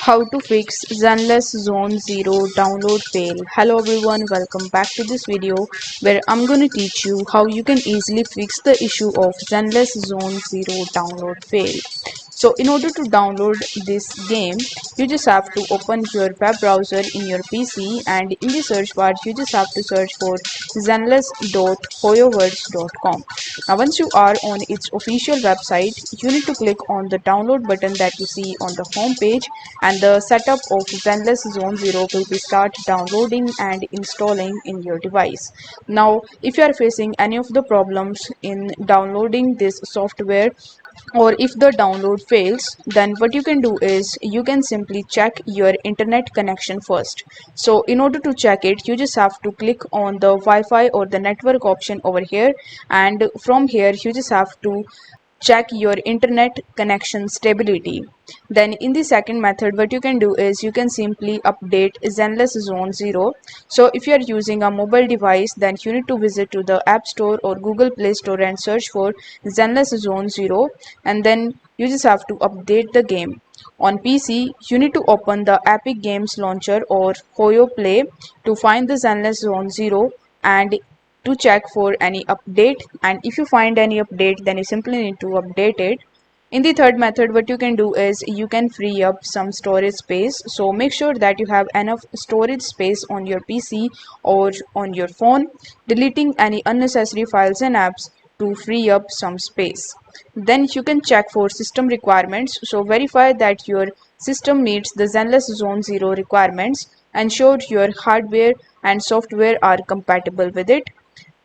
How to fix Zenless Zone 0 download fail. Hello everyone, welcome back to this video where I'm going to teach you how you can easily fix the issue of Zenless Zone 0 download fail. So in order to download this game, you just have to open your web browser in your PC, and in the search bar you just have to search for zenless.hoyoverse.com. Now once you are on its official website, you need to click on the download button that you see on the home page, and the setup of Zenless Zone 0 will be start downloading and installing in your device. Now if you are facing any of the problems in downloading this software, or if the download fails, then what you can do is you can simply check your internet connection first. So in order to check it, you just have to click on the Wi-Fi or the network option over here, and from here you just have to check your internet connection stability. Then in the second method, what you can do is you can simply update Zenless Zone 0. So if you are using a mobile device, then you need to visit to the App Store or Google Play Store and search for Zenless Zone 0, and then you just have to update the game. On PC, you need to open the Epic Games Launcher or Hoyo Play to find the Zenless Zone 0 and to check for any update, and if you find any update, then you simply need to update it. In the third method, what you can do is you can free up some storage space. So make sure that you have enough storage space on your PC or on your phone, deleting any unnecessary files and apps to free up some space. Then you can check for system requirements. So verify that your system meets the Zenless Zone 0 requirements. Ensure your hardware and software are compatible with it.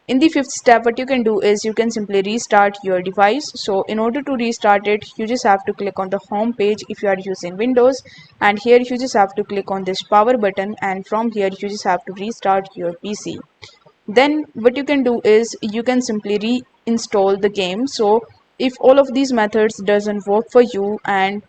In the fifth step, what you can do is you can simply restart your device. So in order to restart it, you just have to click on the home page if you are using Windows, and here you just have to click on this power button, and from here you just have to restart your PC. Then what you can do is you can simply reinstall the game. So if all of these methods doesn't work for you, and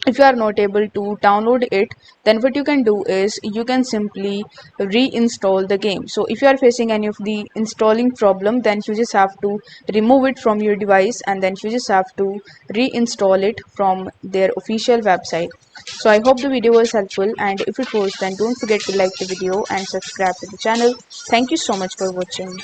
if you are not able to download it, then what you can do is you can simply reinstall the game. So if you are facing any of the installing problem, then you just have to remove it from your device, and then you just have to reinstall it from their official website. So I hope the video was helpful, and if it was, then don't forget to like the video and subscribe to the channel. Thank you so much for watching.